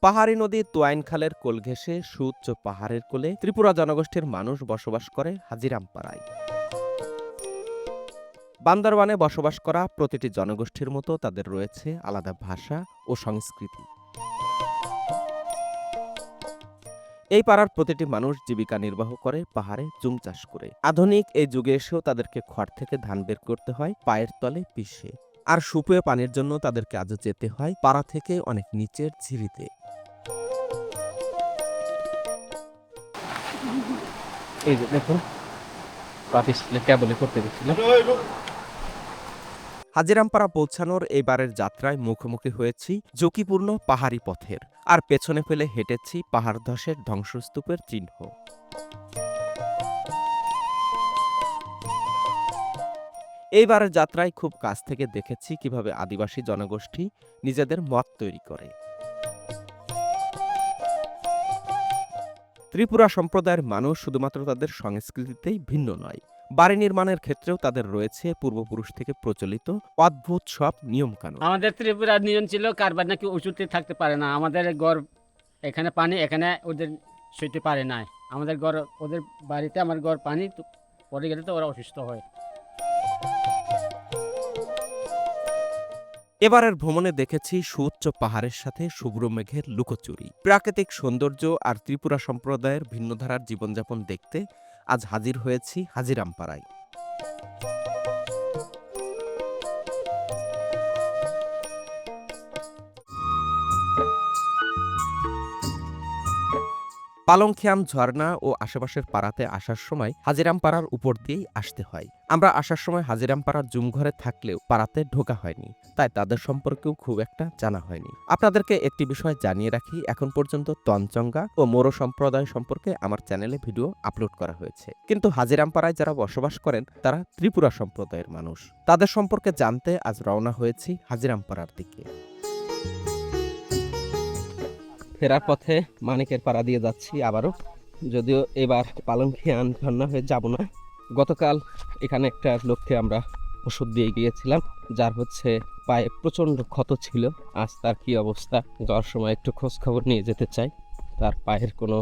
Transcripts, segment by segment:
পাহাড়ি নদী তোয়াইন খালের কোল ঘেঁষে সুউচ্চ পাহাড়ের কোলে ত্রিপুরা জনগোষ্ঠীর মানুষ বসবাস করে হাজিরামপাড়ায়। বান্দরবানে বসবাস করা প্রতিটি জনগোষ্ঠীর মতো তাদের রয়েছে আলাদা ভাষা ও সংস্কৃতি। এই পাড়ার প্রতিটি মানুষ জীবিকা নির্বাহ করে পাহাড়ে জুম চাষ করে। আধুনিক এই যুগে এসেও তাদেরকে খড় থেকে ধান বের করতে হয় পায়ের তলে পিষে, আর সুপেয় পানির জন্য তাদেরকে আজও যেতে হয় পাড়া থেকে অনেক নিচের ঝিরিতে। এই যে দেখুন, করতে দিচ্ছিল। হাজিরামপাড়া পৌঁছানোর এইবারের যাত্রায় মুখোমুখি হয়েছি ঝুঁকিপূর্ণ পাহাড়ি পথের, আর পেছনে ফেলে হেঁটেছি পাহাড় ধসের ধ্বংসস্তূপের চিহ্ন। এইবারের যাত্রায় খুব কাছ থেকে দেখেছি কিভাবে আদিবাসী জনগোষ্ঠী নিজেদের মত তৈরি করে। ত্রিপুরা সম্প্রদায়ের মানুষ শুধুমাত্র তাদের সংস্কৃতিতেই ভিন্ন নয়, বাড়ি নির্মাণের ক্ষেত্রেও তাদের রয়েছে পূর্বপুরুষ থেকে প্রচলিত অদ্ভুত সব নিয়মকানুন। আমাদের ত্রিপুরার নিয়ম ছিল কারবার নাকি উঁচুতে থাকতে পারে না। আমাদের ঘর এখানে পানি, এখানে ওদের শুইতে পারে না। আমাদের ঘর, ওদের বাড়িতে আমার ঘর পানি পড়ে গেলে তো ওরা অসুস্থ হয়। এবারের ভ্রমণে দেখেছি সুউচ্চ পাহাড়ের সাথে শুভ্র মেঘের লুকোচুরি, প্রাকৃতিক সৌন্দর্য আর ত্রিপুরা সম্প্রদায়ের ভিন্নধারার জীবনযাপন দেখতে আজ হাজির হয়েছি হাজিরামপাড়ায়। পালংখিয়াম ঝর্ণা ও আশেপাশের পাড়াতে আসার সময় হাজিরামপাড়ার উপর দিয়েই আসতে হয়। আমরা আসার সময় হাজিরামপাড়ার জুমঘরে থাকলেও পাড়াতে ঢোকা হয়নি, তাই তাদের সম্পর্কেও খুব একটা জানা হয়নি। আপনাদেরকে একটি বিষয় জানিয়ে রাখি, এখন পর্যন্ত তঞ্চঙ্গা ও মোরো সম্প্রদায় সম্পর্কে আমার চ্যানেলে ভিডিও আপলোড করা হয়েছে, কিন্তু হাজিরামপাড়ায় যারা বসবাস করেন তারা ত্রিপুরা সম্প্রদায়ের মানুষ। তাদের সম্পর্কে জানতে আজ রওনা হয়েছি হাজিরামপাড়ার দিকে। ফেরার পথে মানিকের পাড়া দিয়ে যাচ্ছি আবারও, যদিও এবার পালংখিয়ান ঝর্ণা হয়ে যাব না। গতকাল এখানে একটা লোককে আমরা ওষুধ দিয়ে গিয়েছিলাম, যার পায়ে প্রচণ্ড ক্ষত ছিল। আজ তার কি অবস্থা, যাওয়ার সময় একটু খোঁজ খবর নিয়ে যেতে চাই, তার পায়ের কোনো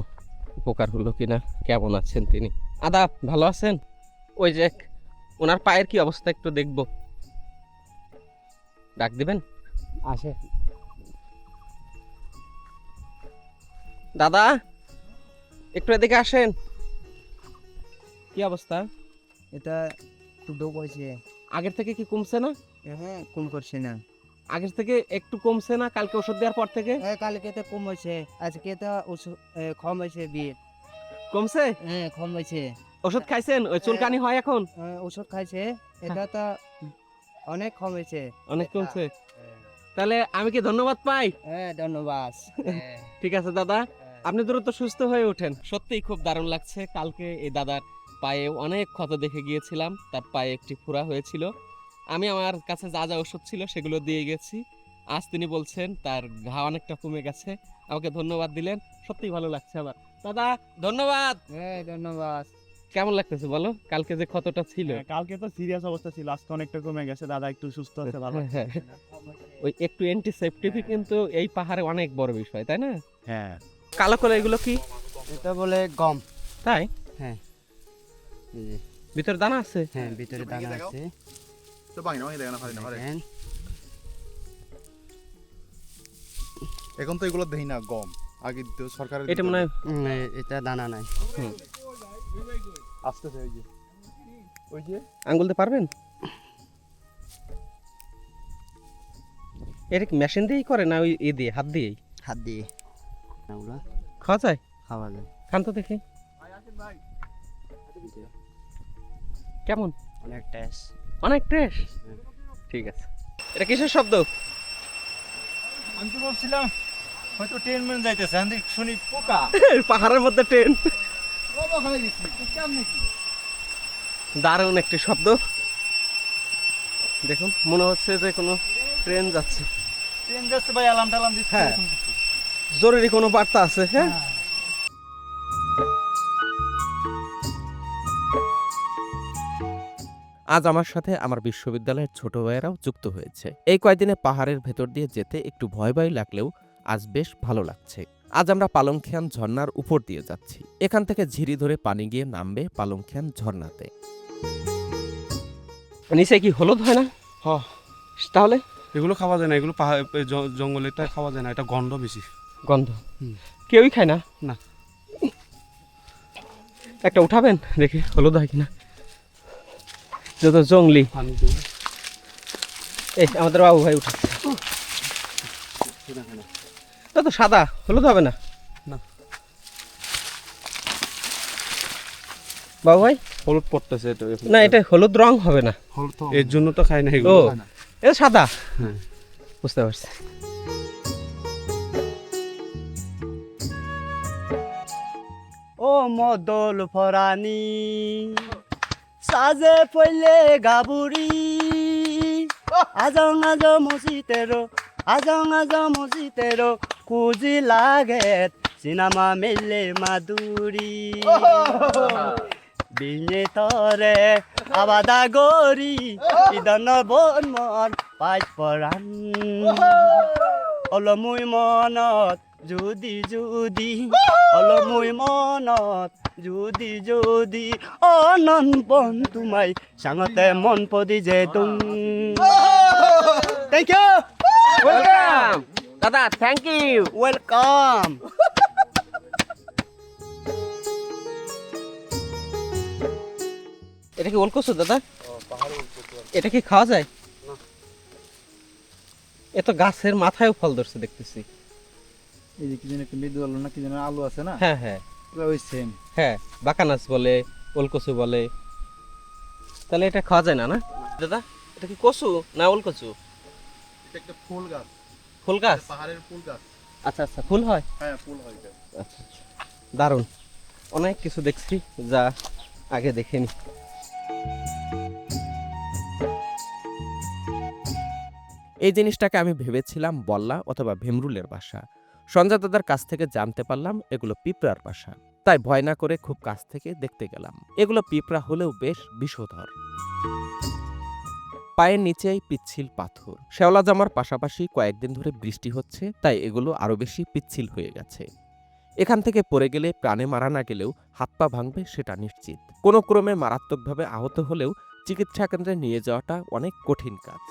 উপকার হলো কিনা, কেমন আছেন তিনি। আদাব, ভালো আছেন? ওই যে ওনার পায়ের কি অবস্থা একটু দেখব, ডাক দিবেন? আসে দাদা, একটু এদিকে আসেন। কি অবস্থা? এটা টুডো কইছে। আগের থেকে কি কমছে না? হ্যাঁ, কম করছে না। আগের থেকে একটু কমছে না কালকে ওষুধ দেওয়ার পর থেকে? হ্যাঁ, কালকে তো কম হয়েছে, আজকে তো কম হয়েছে বিয়ে। কমছে? হ্যাঁ, কম হয়েছে। ওষুধ খাইছেন? ওই চুলকানি হয় এখন? ওষুধ খাইছে, এটা তো অনেক কম হয়েছে। অনেক কমছে? তাহলে আমি কি ধন্যবাদ পাই? হ্যাঁ, ধন্যবাদ। ঠিক আছে দাদা, আপনি দ্রুত সুস্থ হয়ে ওঠেন। সত্যিই খুব দারুণ লাগছে। কালকে এই দাদার পায়ে অনেক ক্ষত দেখে গিয়েছিলাম, তার পায়ে একটি ফোঁড়া হয়েছিল। আমি আমার কাছে যা যা ওষুধ ছিল সেগুলো দিয়ে গেছি। আজ তিনি বলছেন তার ঘা অনেকটা কমে গেছে, আমাকে ধন্যবাদ দিলেন। সত্যিই ভালো লাগছে আমার। দাদা ধন্যবাদ। হ্যাঁ, ধন্যবাদ। কেমন লাগতেছে বলো, কালকে যে ক্ষতটা ছিল? কালকে তো সিরিয়াস অবস্থা ছিল, আজকে অনেকটা কমে গেছে, দাদা একটু সুস্থ আছে, ভালো আছে। ওই একটু অ্যান্টিসেপটিক কিন্তু এই পাহাড়ে অনেক বড় বিষয়, তাই না? হ্যাঁ, কালো কালো এগুলো কি? এটা বলে গম। তাই? হ্যাঁ, ভিতরে দানা আছে? হ্যাঁ, ভিতরে দানা আছে। দেখেন। এখন তো এগুলো দেই না গম, আগে তো সরকারের এটা মনে হয় এটা দানা নাই। আসতেছে। ওই যে আঙ্গুল দিয়ে পারবেন? এটা কি মেশিন দিয়েই করে না ওই দিয়ে হাত দিয়েই? হাত দিয়ে ওগুলো খাওয়া যায়? খাওয়া যায়। খান তো দেখি কেমন। অনেক টেস্ট। অনেক টেস্ট। ঠিক আছে। এটা কিসের শব্দ? আমি তো ভাবছিলাম হয়তো ট্রেন মেন যাইতেছে, আমি শুনি পোকা। পাহাড়ের মধ্যে ট্রেন। অবাক হয়ে গেছি, কেমন কি? দারুণ একটি শব্দ। দেখুন, মনে হচ্ছে যে কোনো ট্রেন যাচ্ছে। ট্রেন যাচ্ছে ভাই, আলাম টালাম দিচ্ছে। হ্যাঁ, জরুরি কোনো বার্তা আছে। হ্যাঁ, আজ আমার সাথে আমার বিশ্ববিদ্যালয়ের ছোট ভাইয়েরাও যুক্ত হয়েছে। এই কয়েকদিনে পাহাড়ের ভেতর দিয়ে যেতে একটু ভয় ভয় লাগলেও আজ বেশ ভালো লাগছে। আজ আমরা পালংখিয়ান ঝর্ণার উপর দিয়ে যাচ্ছি। এখান থেকে ঝিরি ধরে পানি গিয়ে নামবে পালংখিয়ান ঝর্ণাতে। নিচে কি হলুদ হয় না? হ তাহলে এগুলো খাওয়া যায় না, এগুলো পাহাড় জঙ্গলেরটা খাওয়া যায় না, এটা গন্ধ বেশি। গন্ধ কেউই খায় না? না। একটা উঠাবেন দেখি হলুদ হয় কিনা। যত জঙ্গলি। এই আমাদের বাবু ভাই উঠাচ্ছে। তা তো সাদা, হলুদ হবে না? না। বাবু ভাই হলুদ পড়তেছে এটা এখন। না, এটা হলুদ রং হবে না। হলুদ তো এর জন্য তো খাই না ও এগুলো। এটা সাদা। হ্যাঁ। বুঝতে পারছি। ও মদল ফরানি সাজে পইলে গাবুরি আজং আজ মসজিদেরো আজং আজ মসজিদেরো কুজি লাগে সিনেমা মেলে মাদুরি বিনে তরে আবাদা গরি ইদন বন মন পাই পরান অলমুই মনত যদি যদি অলমুই মনত যদি যদি অনন তোমাই সাঙতে মন পদি যে তুম থ্যাংক ইউ ওয়েলকাম দাদা, থ্যাংক ইউ। ওয়েলকাম এটা কি ওলকসু দাদা? এটা কি খাওয়া যায়? এ তো গাছের মাথায়ও ফল ধরছে দেখতেছি। এই যে কি যেন একটা মৃদু আলু না কি যেন আলু আছে না, হ্যাঁ হ্যাঁ ওই সেম। হ্যাঁ, বাকানাস বলে, ওলকসু বলে। তাহলে এটা খাওয়া যায় না না দাদা? এটা কি কচু না ওলকসু? এটা একটা ফুল গাছ, ফুল গাছ? পাহাড়ের ফুল গাছ। আচ্ছা আচ্ছা, ফুল হয়। হ্যাঁ, ফুল হয় এটা। আচ্ছা, দারুণ। অনেক কিছু দেখছি যা আগে দেখিনি। এই জিনিসটাকে আমি ভেবেছিলাম বল্লা অথবা ভেমরুলের বাসা। সঞ্জয় দাদার কাছ থেকে জানতে পারলাম এগুলো পিঁপড়ার বাসা। তাই ভয় না করে খুব কাছ থেকে দেখতে গেলাম। এগুলো পিঁপড়া হলেও বেশ বিষধর। পায়ের নিচেই পিচ্ছিল পাথর। শেওলা জমার পাশাপাশি কয়েকদিন ধরে বৃষ্টি হচ্ছে, তাই এগুলো আরো বেশি পিচ্ছিল হয়ে গেছে। এখান থেকে পড়ে গেলে প্রাণে মারা না গেলেও হাত পা ভাঙবে সেটা নিশ্চিত। কোনো ক্রমে মারাত্মকভাবে আহত হলেও চিকিৎসা কেন্দ্রে নিয়ে যাওয়াটা অনেক কঠিন কাজ।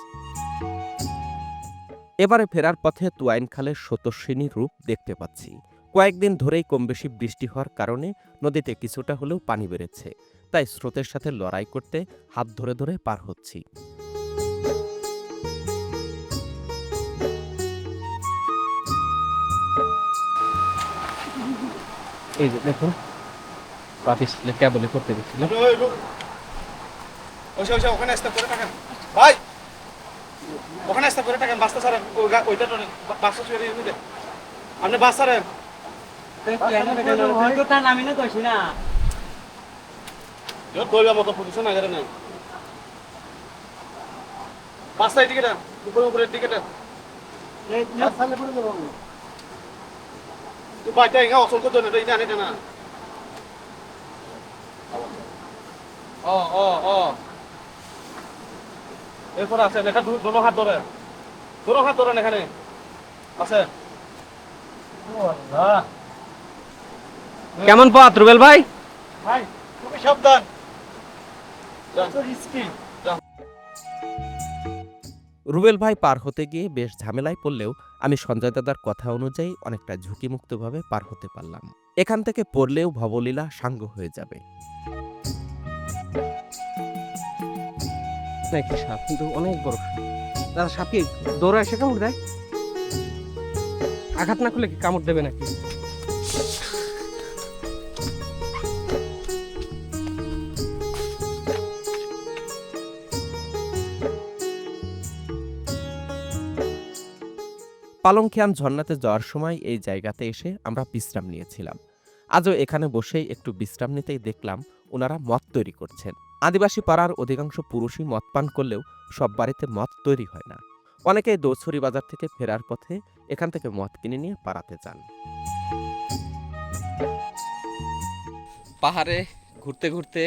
এবারে ফেরার পথে তুয়াইন খালের স্রোতস্বিনী রূপ দেখতে পাচ্ছি। কয়েকদিন ধরেই কম বেশি বৃষ্টি হওয়ার কারণে নদীতে কিছুটা হলেও পানি বেড়েছে, তাই স্রোতের সাথে লড়াই করতে হাত ধরে ধরে পার হচ্ছি। এই যে দেখুন, পাপিসলে কেবলে করতে গেছিলাম। ওখানে স্টপ করে থাকেন ভাই, ওখানে স্টপ করে থাকেন। বাসটা ছাড়েন, ওইটা বাসটা ছুঁয়ে দিয়ে দিতে আপনি বাস ছাড়েন। নামি না কইছি না দইবা মতো পজিশন আগে নাই। বাসটা এদিকে দেন, উপরের দিকে দেন। তুই বাইটা এগা অসল করতে না, এটা আনে না। এরপর আছেন, এটা দোনো হাত ধরেন, দোনো হাত ধরেন এখানে আছে। কেমন পথ রুবেল ভাই? ভাই তুমি সাবধান, রুবেল ভাই পার হতে গিয়ে বেশ ঝামেলায় পড়লেও আমি সঞ্জয় দাদার কথা অনুযায়ী অনেকটা ঝুঁকিমুক্তভাবে পার হতে পারলাম। এখান থেকে পড়লেও ভবলীলা সাঙ্গ হয়ে যাবে। একটি সাপ, কিন্তু অনেক বড় সাপ। দাদা, সাপ কি দৌড়ে এসে কামড় দেয়? আঘাত না করলে কি কামড় দেবে নাকি? পালংখিয়ান ঝর্ণাতে যাওয়ার সময় এই জায়গাতে এসে আমরা বিশ্রাম নিয়েছিলাম। আজও এখানে বসেই একটু বিশ্রাম নিতেই দেখলাম ওনারা মদ তৈরি করছেন। আদিবাসী পাড়ার অধিকাংশ পুরুষই মদ পান করলেও সব বাড়িতে মদ তৈরি হয় না। অনেকেই দৌছড়ি বাজার থেকে ফেরার পথে এখান থেকে মদ কিনে নিয়ে পাড়াতে যান। পাহাড়ে ঘুরতে ঘুরতে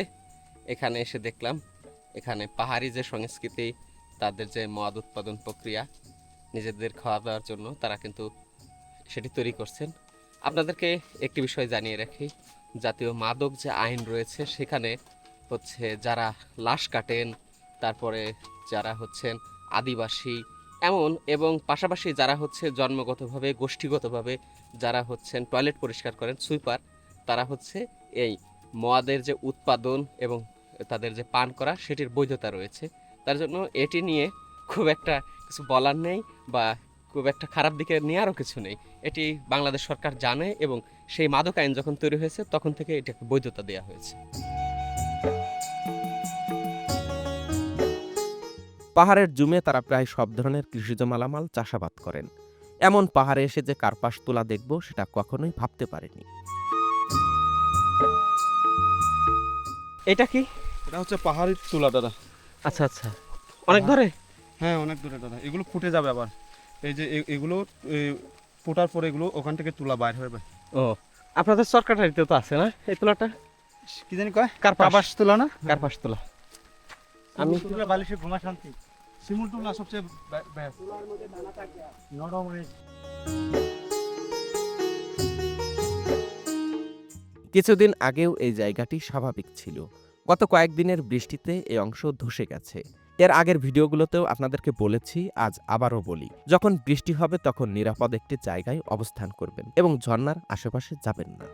এখানে এসে দেখলাম এখানে পাহাড়ি যে সংস্কৃতি, তাদের যে মদ উৎপাদন প্রক্রিয়া, নিজেদের খাওয়া দাওয়ার জন্য তারা কিন্তু সেটি তৈরি করছেন। আপনাদেরকে একটি বিষয় জানিয়ে রাখি, জাতীয় মাদক যে আইন রয়েছে সেখানে হচ্ছে যারা লাশ কাটেন, তারপরে যারা হচ্ছেন আদিবাসী এবং পাশাপাশি যারা হচ্ছে জন্মগতভাবে গোষ্ঠীগতভাবে যারা হচ্ছেন টয়লেট পরিষ্কার করেন, সুইপার, তারা হচ্ছে এই মদের যে উৎপাদন এবং তাদের যে পান করা সেটির বৈধতা রয়েছে। তার জন্য এটি নিয়ে খুব একটা কিছু বলার নেই বা খুব একটা খারাপ দিকে নেওয়ারও কিছু নেই। এটি বাংলাদেশ সরকার জানে এবং সেই মাদক আইন যখন তৈরি হয়েছে তখন থেকে এটাকে বৈধতা দেওয়া হয়েছে। পাহাড়ের জুমে তারা প্রায় সব ধরনের কৃষিজ মালামাল চাষাবাদ করেন। এমন পাহাড়ে এসে যে কার্পাস তোলা দেখব সেটা কখনোই ভাবতে পারেনি। এটা কি? এটা হচ্ছে পাহাড়ি তুলা দাদা। আচ্ছা আচ্ছা, অনেক ধরে? হ্যাঁ, অনেক দূরে দাদা। এগুলো ফুটে যাবে আবার। এই যে এগুলো ফোটার পরে এগুলো ওখান থেকে তুলা বাইর হবে। ও, আপনাদের সরকারিতে তো আছে না এই তুলাটা? কি জানি কয়, কার্পাস কার্পাস তুলা না? কার্পাস তুলা। আমি তুলে বালিশে ঘুমা শান্তি। শিমুল তুলা সবচেয়ে নরম রে। কিছুদিন আগেও এই জায়গাটি স্বাভাবিক ছিল। গত কয়েকদিনের বৃষ্টিতে এই অংশ ধসে গেছে। এর আগের ভিডিওগুলোতেও আপনাদেরকে বলেছি, আজ আবারও বলি, যখন বৃষ্টি হবে তখন নিরাপদ একটি জায়গায় অবস্থান করবেন এবং ঝর্ণার আশেপাশে যাবেন না।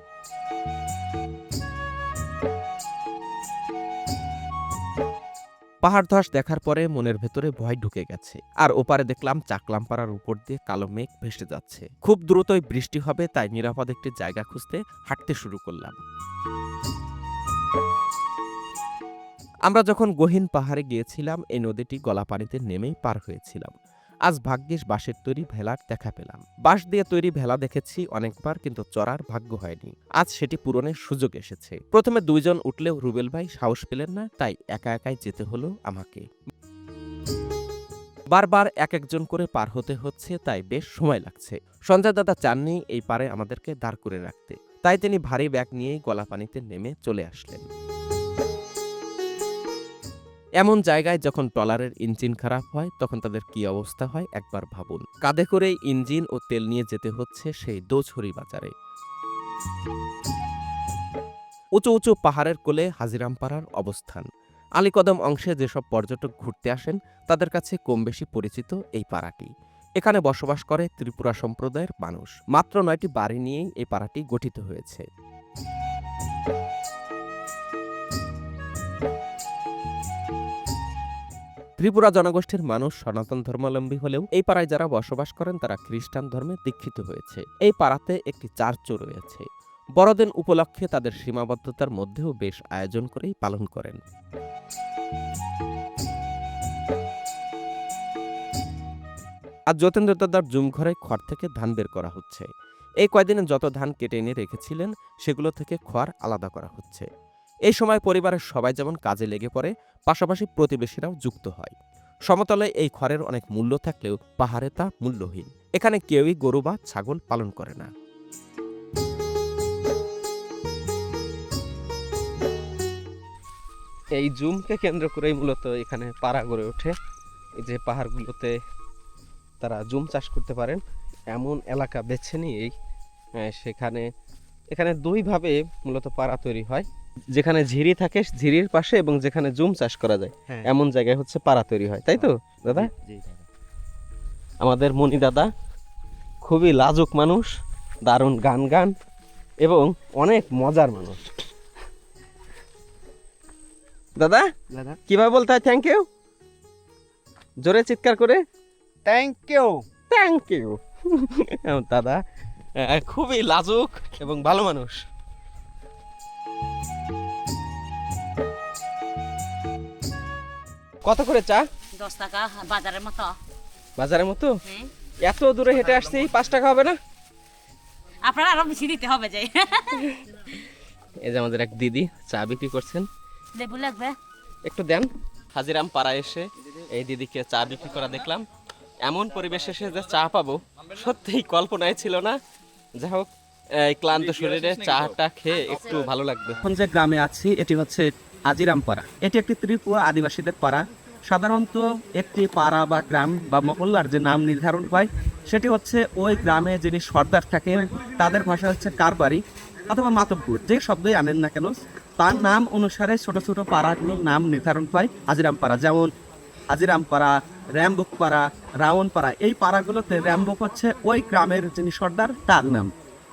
পাহাড় ধস দেখার পরে মনের ভেতরে ভয় ঢুকে গেছে। আর ওপারে দেখলাম চাকলামপাড়ার উপর দিয়ে কালো মেঘ ভেসে যাচ্ছে। খুব দ্রুতই বৃষ্টি হবে, তাই নিরাপদ একটি জায়গা খুঁজতে হাঁটতে শুরু করলাম। আমরা যখন গহীন পাহাড়ে গিয়েছিলাম এই নদীটি গলা পানিতে নেমেই পার হয়েছিলাম। আজ ভাগ্যিস বাঁশের তৈরি ভেলার দেখা পেলাম। বাঁশ দিয়ে তৈরি ভেলা দেখেছি অনেকবার, কিন্তু চড়ার ভাগ্য হয়নি। আজ সেটি পূরণের সুযোগ এসেছে। প্রথমে 2 জন উঠলেও রুবেল ভাই সাহস পেলেন না, তাই একা একাই যেতে হলো আমাকে। বারবার এক একজন করে পার হতে হচ্ছে, তাই বেশ সময় লাগছে। সঞ্জয় দাদা চাননি এই পারে আমাদেরকে দাঁড় করে রাখতে, তাই তিনি ভারী ব্যাগ নিয়েই গলা পানিতে নেমে চলে আসলেন। এমন জায়গায় যখন ট্রলারের ইঞ্জিন খারাপ হয় তখন তাদের কি অবস্থা হয় একবার ভাবুন। কাঁধে করেই ইঞ্জিন ও তেল নিয়ে যেতে হচ্ছে সেই দোছড়ি বাজারে। উঁচু উঁচু পাহাড়ের কোলে হাজিরামপাড়ার অবস্থান। আলীকদম অংশে যেসব পর্যটক ঘুরতে আসেন তাদের কাছে কম বেশি পরিচিত এই পাড়াটি। এখানে বসবাস করে ত্রিপুরা সম্প্রদায়ের মানুষ। মাত্র 9টি বাড়ি নিয়েই এই পাড়াটি গঠিত হয়েছে। ত্রিপুরা জনগোষ্ঠীর মানুষ সনাতন ধর্মাবলম্বী হলেও এই পাড়ায় যারা বসবাস করেন তারা খ্রিস্টান ধর্মে দীক্ষিত হয়েছে। এই পাড়াতে একটি চার্চও রয়েছে। বড়দিন উপলক্ষে তাদের সীমাবদ্ধতার মধ্যেও বেশ আয়োজন করেই পালন করেন। আজ যতীন্দ্র দাদার জুম ঘরে খড় থেকে ধান বের করা হচ্ছে। এই কয়দিনে যত ধান কেটে এনে রেখেছিলেন সেগুলো থেকে খড় আলাদা করা হচ্ছে। এই সময় পরিবারের সবাই যেমন কাজে লেগে পড়ে, পাশাপাশি প্রতিবেশীরাও যুক্ত হয়। সমতলে এই খড়ের অনেক মূল্য থাকলেও পাহাড়ে তা মূল্যহীন। এখানে কেউই গরু বা ছাগল পালন করে না। এই জুমকে কেন্দ্র করেই মূলত এখানে পাড়া গড়ে ওঠে। এই যে পাহাড়গুলোতে তারা জুম চাষ করতে পারেন এমন এলাকা বেছে নিয়েই এখানে 2 ভাবে মূলত পাড়া তৈরি হয়। যেখানে ঝিরি থাকে ঝিরির পাশে এবং যেখানে জুম চাষ করা যায় এমন জায়গায় হচ্ছে পাড়া তৈরি হয়, তাই তো দাদা? আমাদের মনি দাদা খুবই লাজুক মানুষ, দারুণ গান এবং অনেক মজার মানুষ। দাদা দাদা কিভাবে বলতে হয় থ্যাংক ইউ? জোরে চিৎকার করে থ্যাংক ইউ। Thank you. দাদা খুবই লাজুক এবং ভালো মানুষ। কত করে চা? 10 টাকা বাজারের মতো। বাজারের মতো? হুম। এত দূরে হেঁটে আসছি, 5 টাকা হবে না? আপনারা আরো বেশি দিতে হবে যে। এই যে আমাদের এক দিদি চা বিক্রি করছেন, লেবু লাগবে? একটু দেন। হাজিরাম পাড়ায় এসে এই দিদিকে চা বিক্রি করা দেখলাম। এমন পরিবেশে এসে যে চা পাবো সত্যিই কল্পনায় ছিল না। যাই হোক, এই ক্লান্ত শরীরে চাটা খেয়ে একটু ভালো লাগবে। এখন যে গ্রামে আছি এটি হচ্ছে আজিরাম পাড়া। এটি একটি ত্রিপুরা আদিবাসীদের পাড়া। সাধারণত একটি পাড়া বা গ্রাম বা মহল্লার যে নাম নির্ধারণ হয় সেটি হচ্ছে ওই গ্রামে যিনি সর্দার থাকেন তাদের ভাষা হচ্ছে কারবারি অথবা মাতব্বর, যে শব্দই আনেন না কেন তার নাম অনুসারে ছোট ছোট পাড়াগুলোর নাম নির্ধারণ হয় হাজিরাম পাড়া। যেমন হাজিরাম পাড়া, র্যাম্বুক পাড়া, রাউন পাড়া। এই পাড়াগুলোতে র্যাম্বুক হচ্ছে ওই গ্রামের যিনি সর্দার তার নাম,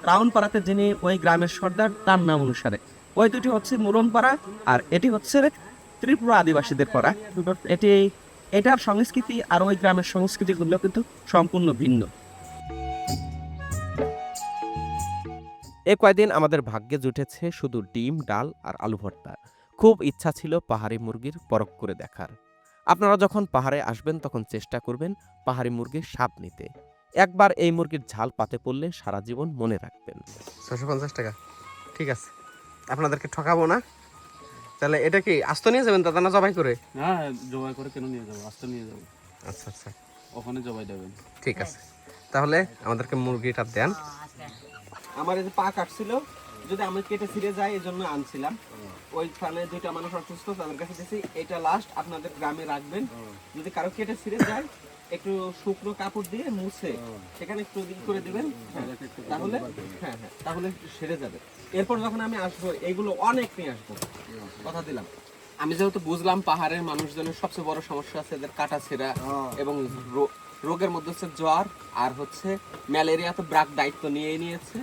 রাউন পাড়াতে যিনি ওই গ্রামের সর্দার তার নাম অনুসারে। ওই দুটি হচ্ছে মুরন পাড়া আর এটি হচ্ছে ত্রিপুরা আদিবাসীদের পাড়া। এটার সংস্কৃতি আর ওই গ্রামের সংস্কৃতিগুলো কিন্তু সম্পূর্ণ ভিন্ন। এ কয়দিন আমাদের ভাগ্যে জুটেছে শুধু ডিম, ডাল আর আলু ভর্তা। খুব ইচ্ছা ছিল পাহাড়ি মুরগির পরখ করে দেখার। আপনারা যখন পাহাড়ে আসবেন তখন চেষ্টা করবেন পাহাড়ি মুরগির স্বাদ নিতে। একবার এই মুরগির ঝাল পাতে পড়লে সারা জীবন মনে রাখবেন। 650 টাকা, ঠিক আছে, আপনাদেরকে ঠকাবো না। তাহলে এটা কি আস্ত নিয়ে যাবেন দাদা না জবাই করে? না, জবাই করে কেন নিয়ে যাবো, আস্তে নিয়ে যাবো, আচ্ছা আচ্ছা, ওখানে জবাই দেবেন। ঠিক আছে, তাহলে আমাদেরকে মুরগিটা দেন। আমার এই যে পা কাটছিল, যদি আমি কেটে ছিঁড়ে যাই এই জন্য আনছিলাম। ওইখানে দুইটা মানুষ অসুস্থ, তাদের কাছে দিয়েছি এটা লাস্ট আপনাদের গ্রামে রাখবেন। যদি কারো কেটে ছিঁড়ে যায় একটু শুকনো কাপড় দিয়ে মুছে সেখানে একটু দিন করে দিবেন, তাহলে হ্যাঁ হ্যাঁ তাহলে সেরে যাবে। এরপর যখন আমি আসবো এইগুলো অনেক নিয়ে আসবো, কথা দিলাম। আমি যেহেতু বুঝলাম পাহাড়ের মানুষজনের সবচেয়ে বড় সমস্যা আছে এদের কাটা ছেঁড়া এবং রোগের মধ্যে হচ্ছে জ্বর আর হচ্ছে ম্যালেরিয়া, তো ব্রাক দায়িত্ব নিয়ে নিয়েছে।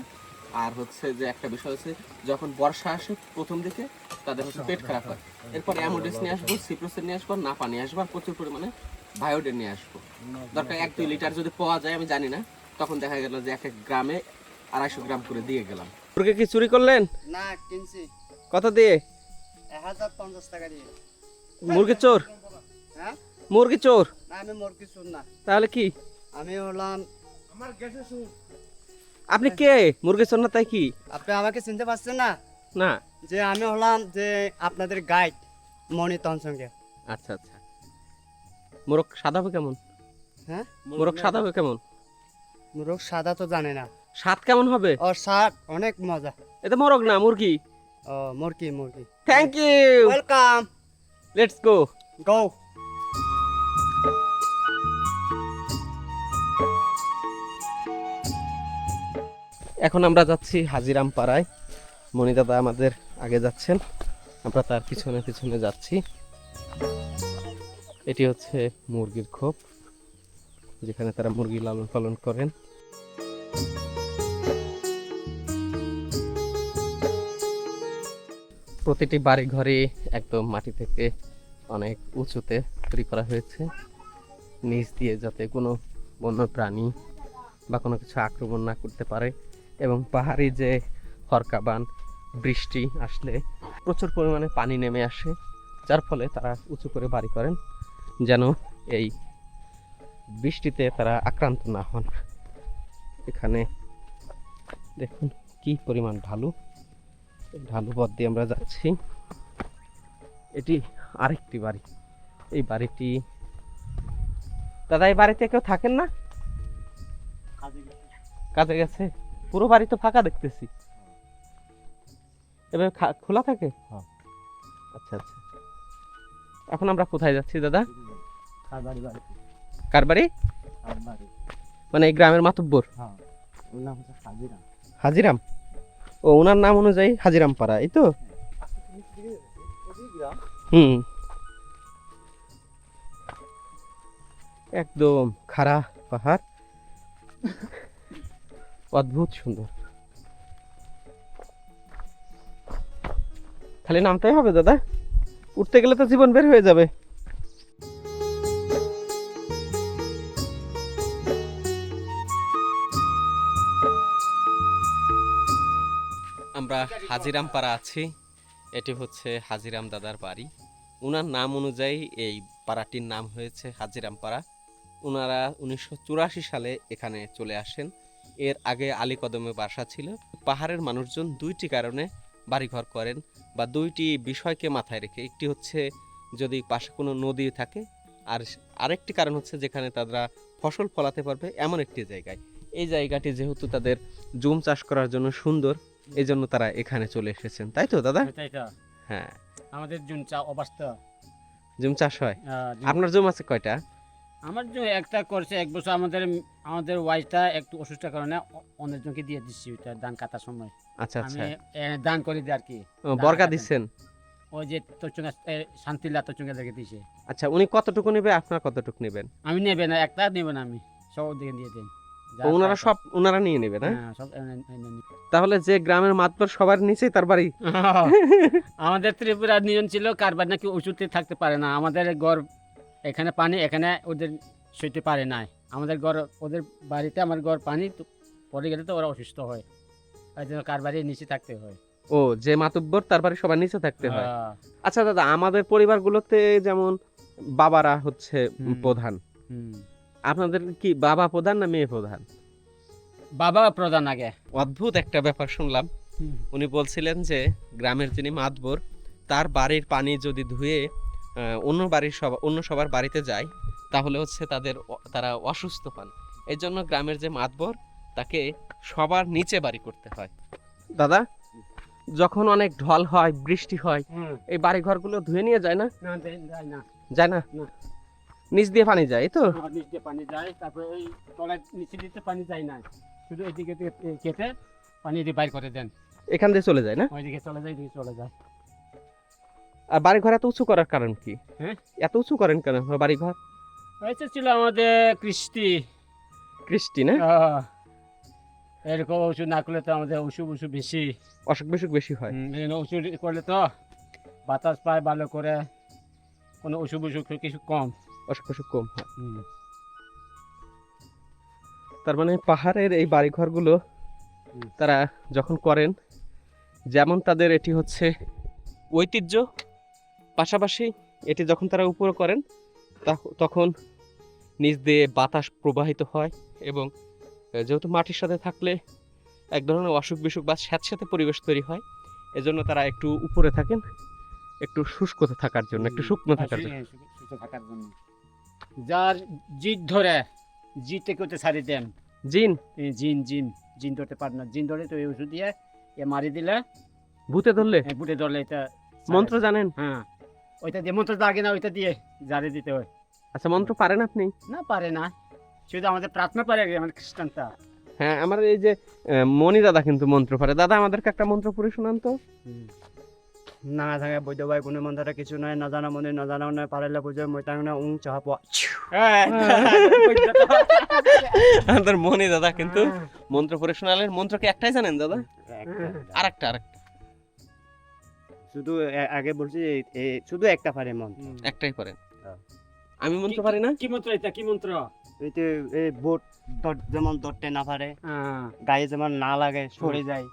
আর হচ্ছে যে একটা বিষয় হচ্ছে যখন বর্ষা আসে প্রথম দিকে তাদের হচ্ছে পেট খারাপ হয়। এরপর অ্যামোডিস নিয়ে আসবো, সিপ্রোসিন নিয়ে আসবো, নাপা নিয়ে আসবো, আর প্রচুর পরিমাণে বায়োডেন নিয়ে আসবো। দরকার 1-2 লিটার যদি পাওয়া যায়, আমি জানি না, তখন দেখা গেল যে এক এক গ্রামে 250 গ্রাম করে দিয়ে গেলাম। মুরগি কি চুরি করলেন? না, কিনছি কত দিয়ে? 1050 টাকা দিয়ে। মুরগি চোর? হ্যাঁ, মুরগি চোর? না আমি মুরগি শুন না, তাহলে কি? আমি হলাম, আপনি কে? মুরগি চোর না তাই কি? আপনি আমাকে চিনতে পারছেন না? না। যে আমি হলাম যে আপনাদের গাইড মনিতন সঙ্গে। আচ্ছা আচ্ছা, মোরগ সাদা হবে কেমন? হ্যাঁ, মোরগ সাদা হবে কেমন? মুরগ সাদা তো জানে না, স্বাদ কেমন হবে? ওর স্বাদ অনেক মজা। এটা মোরগ না, মুরগি। ও মুরগি, মুরগি। Thank you, welcome, let's go. Go. এখন আমরা যাচ্ছি হাজিরাম পাড়ায়। মনি দাদা আমাদের আগে যাচ্ছেন, আমরা তার পিছনে পিছনে যাচ্ছি। এটি হচ্ছে মুরগির খোপ, যেখানে তারা মুরগি লালন পালন করেন। প্রতিটি বাড়ি ঘরে একদম মাটি থেকে অনেক উঁচুতে তৈরি করা হয়েছে, নিচ দিয়ে যাতে কোনো বন্য প্রাণী বা কোনো কিছু আক্রমণ না করতে পারে। এবং পাহাড়ি যে হরকাবান, বৃষ্টি আসলে প্রচুর পরিমাণে পানি নেমে আসে, যার ফলে তারা উঁচু করে বাড়ি করেন যেন এই বৃষ্টিতে তারা আক্রান্ত না হন। এখানে দেখুন কি পরিমাণ ঢালু, এই ঢালু পথ দিয়ে আমরা যাচ্ছি। এটি আরেকটি বাড়ি। এই বাড়িটি, দাদা এই বাড়িতে কেউ থাকেন না? কাজে গেছে? পুরো বাড়ি তো ফাঁকা দেখতেছি। এবার খোলা থাকে? আচ্ছা আচ্ছা। এখন আমরা কোথায় যাচ্ছি দাদা? কার বাড়ি? মানে এই গ্রামের মাতব্বর? হাজিরাম। ও, ওনার নাম অনুযায়ী হাজিরাম পাড়া, এই তো? হুম, একদম খাড়া পাহাড়, অদ্ভুত সুন্দর। খালি নামতেই হবে দাদা, উঠতে গেলে তো জীবন বের হয়ে যাবে। আমরা হাজিরাম পাড়া আছি। এটি হচ্ছে হাজিরাম দাদার বাড়ি। ওনার নাম অনুযায়ী এই পাড়াটির নাম হয়েছে হাজিরাম পাড়া। ওনারা 1984 সালে এখানে চলে আসেন। এর আগে আলীকদমে বাসা ছিল। পাহাড়ের মানুষজন দুইটি কারণে বাড়িঘর করেন বা দুইটি বিষয়কে মাথায় রেখে। একটি হচ্ছে যদি পাশে কোনো নদী থাকে, আর আরেকটি কারণ হচ্ছে যেখানে তারা ফসল ফলাতে পারবে এমন একটি জায়গায়। এই জায়গাটি যেহেতু তাদের জুম চাষ করার জন্য সুন্দর, এই জন্য তারা এখানে চলে এসেছেন, তাই তো দাদা? এটাই তো হ্যাঁ, আমাদের জুন অবস্থা। জুম চাষ হয়? জুম- আপনার জুম আছে কয়টা? আমার জন্য একটা করছে এক বছর, আমাদের ওয়াইফটা একটু অসুস্থ কারণে অনেকজনকে দিয়ে দিচ্ছি ওইটা ধান কাটার সময়। আচ্ছা আচ্ছা। আমি দান করে দিই আর কি। ও, বর্গা কাটেন। দিচ্ছেন? ওই যে তরচুঙ্গা শান্তিলা তরচুঙ্গা দেখে দিছে। আচ্ছা, উনি কতটুকু নেবে, আপনার কতটুকু নেবেন? আমি নেবে না, একটা নেবে না, আমি সব ওদিকে দিয়ে দিন। যা ওনারা পায় সব ওনারা নিয়ে নেবে না? হ্যাঁ, সব নিবে। তাহলে যে গ্রামের মাতবর সবার নিচেই তার বাড়ি? আমাদের ত্রিপুরা নিয়ম ছিল কারবার নাকি উঁচুতে থাকতে পারে না। আমাদের ঘর এখানে পানি, এখানে ওদের সইতে পারে না। আমাদের ঘর, ওদের বাড়িতে আমার ঘর পানি পরে গেলে তো ওরা অসুস্থ হয়, তাই জন্য কারবারের নিচে থাকতে হয়। ও, যে মাতব্বর তার বাড়ি সবার নিচে থাকতে হয়। হ্যাঁ। আচ্ছা দাদা, আমাদের পরিবারগুলোতে যেমন বাবারা হচ্ছে হুম। প্রধান, হুম। আপনাদের কি বাবা প্রধান না মেয়ে প্রধান? বাবা প্রধান আগে। অদ্ভুত একটা ব্যাপার শুনলাম। উনি বলছিলেন যে গ্রামের যিনি মাতবর, তার বাড়ির পানি যদি ধুয়ে অন্য সবার বাড়িতে যায়, তাহলে হচ্ছে তারা অসুস্থ হন। এই জন্য গ্রামের যে মাতবর, তাকে সবার নিচে বাড়ি করতে হয়। দাদা, যখন অনেক ঢল হয়, বৃষ্টি হয়, এই বাড়ি ঘরগুলো ধুয়ে নিয়ে যায় না? না, যায় না। যায় না? না। নিচ দিয়ে পানি যায়, এই তো? নিচ দিয়ে পানি যায়, তারপরে এই তলায় নিচে দিতে পানি যায় না, শুধু এদিকে থেকে কেটে পানি দিয়ে বাইর করে দেন। এখান দিয়ে চলে যায় না? ওইদিকে চলে যায়, এদিকে চলে যায়। আর বাড়ি ঘর এত উঁচু করার কারণ কি? হ্যাঁ? এত উঁচু করেন কেন বাড়ি ঘর? এটা ছিল আমাদের কৃষ্টি না? এরকম ওষুধ না করলে তো আমাদের ওষুধ বেশি, অসুখ বিসুখ বেশি হয়। ওষুধ করলে তো বাতাস পায় ভালো করে, কোনো ওষুধ কিছু কম। অসুখ বিসুখ কম হয়। তার মানে পাহাড়ের এই বাড়ি ঘরগুলো তারা যখন করেন, যেমন তাদের এটি হচ্ছে ঐতিহ্য, পাশাপাশি এটি যখন তারা উপরে করেন তখন নিচ দিয়ে বাতাস প্রবাহিত হয়, এবং যেহেতু মাটির সাথে থাকলে এক ধরনের অসুখ বিসুখ বা স্যাঁতস্যাঁতে পরিবেশ তৈরি হয়, এজন্য তারা একটু উপরে থাকেন, একটু শুষ্কতে থাকার জন্য, একটু শুকনো থাকার জন্য। সুস্থ থাকার জন্য যার জিদ ধরে, জিদ থেকে ওতে ছাড়ি দেন। জিন? জিন ধরতে পারে না, জিন ধরে তো এই ওষুধ দিয়ে মারি দিলে, ভূতে ধরলে, বুটে ধরলে এটা মন্ত্র জানেন? হ্যাঁ, ওইটা দিয়ে মন্ত্র লাগে না, ওইটা দিয়ে জারি দিতে হয়। আচ্ছা, মন্ত্র পারেন আপনি? না, পারে না, শুধু আমাদের প্রার্থনা পারে, আমাদের খ্রিস্টানটা। হ্যাঁ, আমার এই যে মণি দাদা কিন্তু মন্ত্র পারে। দাদা, আমাদেরকে একটা মন্ত্র পড়ে শোনান তো। না থাকে বৈদ্য ভাই কোনো মন্ত্রটা কিছু নয়, না জানা মনে না জানা নয়, পারাইলে বুঝে মই তাং না চাহা পাওয়া। আমাদের মণি দাদা কিন্তু মন্ত্র পড়ে শোনালেন। মন্ত্র কি একটাই জানেন দাদা? আরেকটা শুধু আগে বলছি শুধু একটা পারে মন, একটাই করেন। আমি মন্ত্র পারি না। কি মন্ত্র এটা? কি মন্ত্র? এইতে এই বোট যেমন ধরতে না পারে, গায়ে যেমন না লাগে, সরে যায়,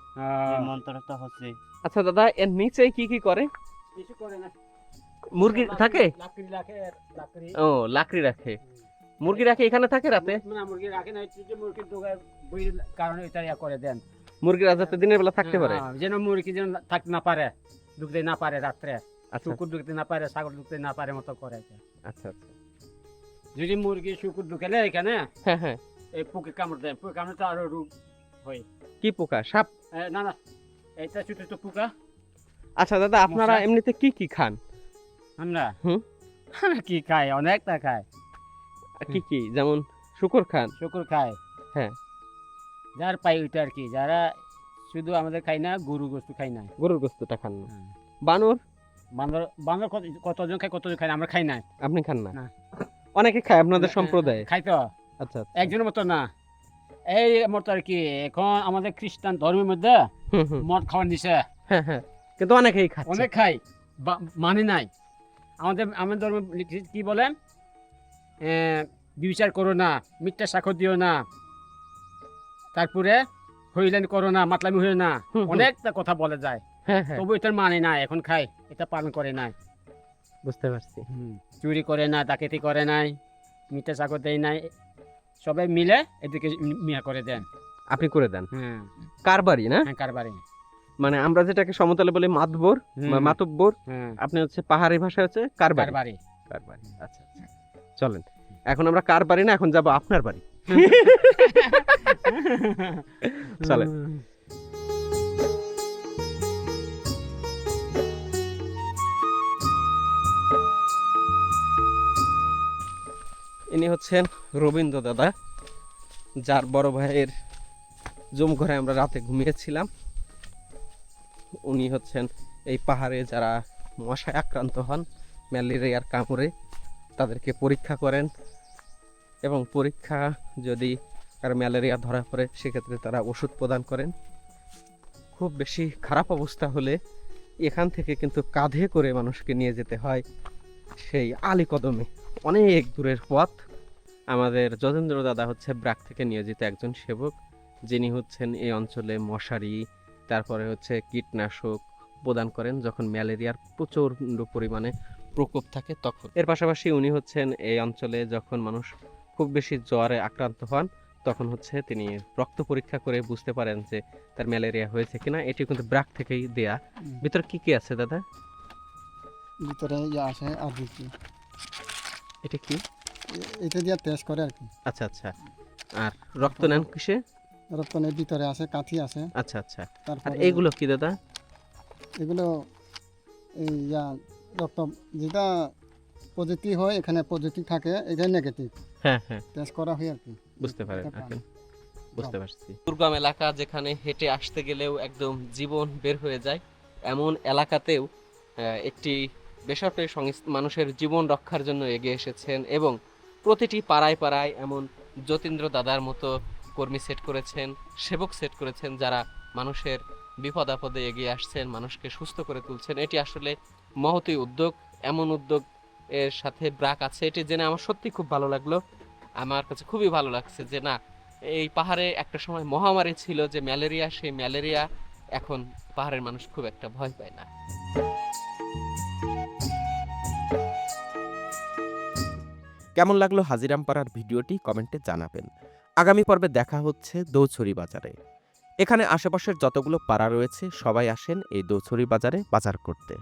এই মন্ত্রটা হচ্ছে। আচ্ছা দাদা, এর নিচে কি কি করে? কিছু করে না, মুরগি থাকে? লাকড়ি লাকড়ি। ও, লাকড়ি রাখে। মুরগি রাখে এখানে থাকে রাতে? না, মুরগি রাখে না, মুরগির ডোগায় বইয়ের কারণে এটা করে দেন। মুরগিরা যাতে দিনের বেলা থাকতে পারে, যেন মুরগি যেন থাকতে না পারে, ঢুকতে না পারে রাত্রে, আচ্ছা শুকুর ঢুকতে না পারে, ছাগল ঢুকতে না পারে মতো করে এটা। আচ্ছা আচ্ছা। যদি মুরগি শুকুর ঢুকেলে এখানে, হ্যাঁ হ্যাঁ, এই পোকে কামড় দেয়, পোকে কামড়ে তো আরো রোগ হয়। কি পোকা? সাপ? না না, এটা ছোট ছোট পোকা। আচ্ছা দাদা, আপনারা মশা? এমনিতে কি কি খান? আমরা হুম? আমরা কি খাই? অনেকটা খাই। কি কি? যেমন শুকর খান? শুকুর খাই, হ্যাঁ। যার পাই ওইটা আর কি। যারা শুধু আমাদের খাই না, গরু গোস্ত খাই না। গরুর গোস্তটা খান না? বানর? বান্দর বান্দর কতজন খাই, কতজন খাই না, আমরা খাই না। আপনি খান না? না। অনেকে খায় আপনাদের সম্প্রদায়ে? খাই তো, আচ্ছা। একজনের মতো না, এই মতো আর কি। এখন আমাদের খ্রিস্টান ধর্মের মধ্যে মদ খাওয়ার নিষে। হ্যাঁ হ্যাঁ, কিন্তু অনেকেই খাচ্ছে। অনেক খাই, মানে নাই। আমাদের ধর্ম কি বলে, বিচার করো না, মিথ্যা সাক্ষ্য দিও না, তারপরে হইলেন করো না, মাতলামি হইও না, অনেকটা কথা বলে যায়। হ্যাঁ হ্যাঁ, তবু এটা মানে নাই, এখন খাই, এটা পালন করে নাই। বুঝতে পারছি। চুরি করে না, ডাকাতি করে নাই, মিথ্যা সাক্ষ্য দেয় নাই, সবাই মিলে এদিকে মিয়া করে দেন। আপনি করে দেন? হ্যাঁ। কারবারি না? হ্যাঁ, কারবারি। মানে আমরা যেটাকে সমতলে বলি মাতবর বা মাতব্বর, হ্যাঁ, আপনি হচ্ছে পাহাড়ি ভাষায় হচ্ছে কারবারি। কারবারি। কারবারি, আচ্ছা আচ্ছা। চলেন, এখন আমরা কারবারি না, এখন যাব আপনার বাড়ি। চলেন। ইনি হচ্ছেন রবীন্দ্র দাদা, যার বড় ভাইয়ের জুম ঘরে আমরা রাতে ঘুমিয়েছিলাম। উনি হচ্ছেন এই পাহাড়ে যারা মশায় আক্রান্ত হন, ম্যালেরিয়ার কামড়ে, তাদেরকে পরীক্ষা করেন এবং পরীক্ষা যদি কারো ম্যালেরিয়া ধরা পড়ে সেক্ষেত্রে তারা ওষুধ প্রদান করেন। খুব বেশি খারাপ অবস্থা হলে এখান থেকে কিন্তু কাঁধে করে মানুষকে নিয়ে যেতে হয় সেই আলীকদমে, অনেক দূরের পথ। আমাদের যতীন্দ্র দাদা হচ্ছে ব্রাক থেকে নিয়োজিত একজন সেবক, যিনি হচ্ছেন এই অঞ্চলে মশারি, তারপরে হচ্ছে কীটনাশক প্রদান করেন যখন ম্যালেরিয়ার প্রচণ্ড পরিমাণে প্রকোপ থাকে তখন। এর পাশাপাশি উনি হচ্ছেন এই অঞ্চলে যখন মানুষ খুব বেশি জ্বরে আক্রান্ত হন তখন হচ্ছে তিনি রক্ত পরীক্ষা করে বুঝতে পারেন যে তার ম্যালেরিয়া হয়েছে কিনা। এটি কিন্তু ব্রাক থেকেই দেয়া। ভিতরে কি কি আছে দাদা? ভিতরে আসে আর দিচ্ছি, এটা কি? এটা দিয়ে টেস্ট করে আর কি। আচ্ছা আচ্ছা। আর রক্ত নেন কিসে? রক্তনের ভিতরে আছে, কাঠি আছে। আচ্ছা আচ্ছা। আর তারপরে এইগুলো কি দাদা? এগুলো এই রক্ত যেটা পজিটিভ হয়, এখানে পজিটিভ থাকে, এটা নেগেটিভ হ্যাঁ হ্যাঁ, টেস্ট করা হয় আর কি। বুঝতে পারেন এটা এখন, পানি। বুঝতে পারছি। দুর্গম এলাকা যেখানে হেঁটে আসতে গেলেও একদম জীবন বের হয়ে যায়, এমন এলাকাতেও একটি বেসরকারি সংস্থা মানুষের জীবন রক্ষার জন্য এগিয়ে এসেছেন এবং প্রতিটি পাড়ায় পাড়ায় এমন যতীন্দ্র দাদার মতো কর্মী সেট করেছেন, সেবক সেট করেছেন, যারা মানুষের বিপদ আপদে এগিয়ে আসছেন, মানুষকে সুস্থ করে তুলছেন। এটি আসলে মহতী উদ্যোগ। এমন উদ্যোগ এর সাথে ব্রাক আছে, এটি জেনে আমার সত্যি খুব ভালো লাগলো। আমার কাছে খুবই ভালো লাগছে যে না, এই পাহাড়ে একটা সময় মহামারী ছিল যে ম্যালেরিয়া, সেই ম্যালেরিয়া এখন পাহাড়ের মানুষ খুব একটা ভয় পায় না। কেমন লাগলো হাজিরামপাড়ার ভিডিওটি কমেন্টে জানাবেন। আগামী পর্বে দেখা হচ্ছে দৌছড়ি বাজারে। এখানে আশেপাশের যতগুলো পাড়া রয়েছে সবাই আসেন এই দৌছড়ি বাজারে বাজার করতে।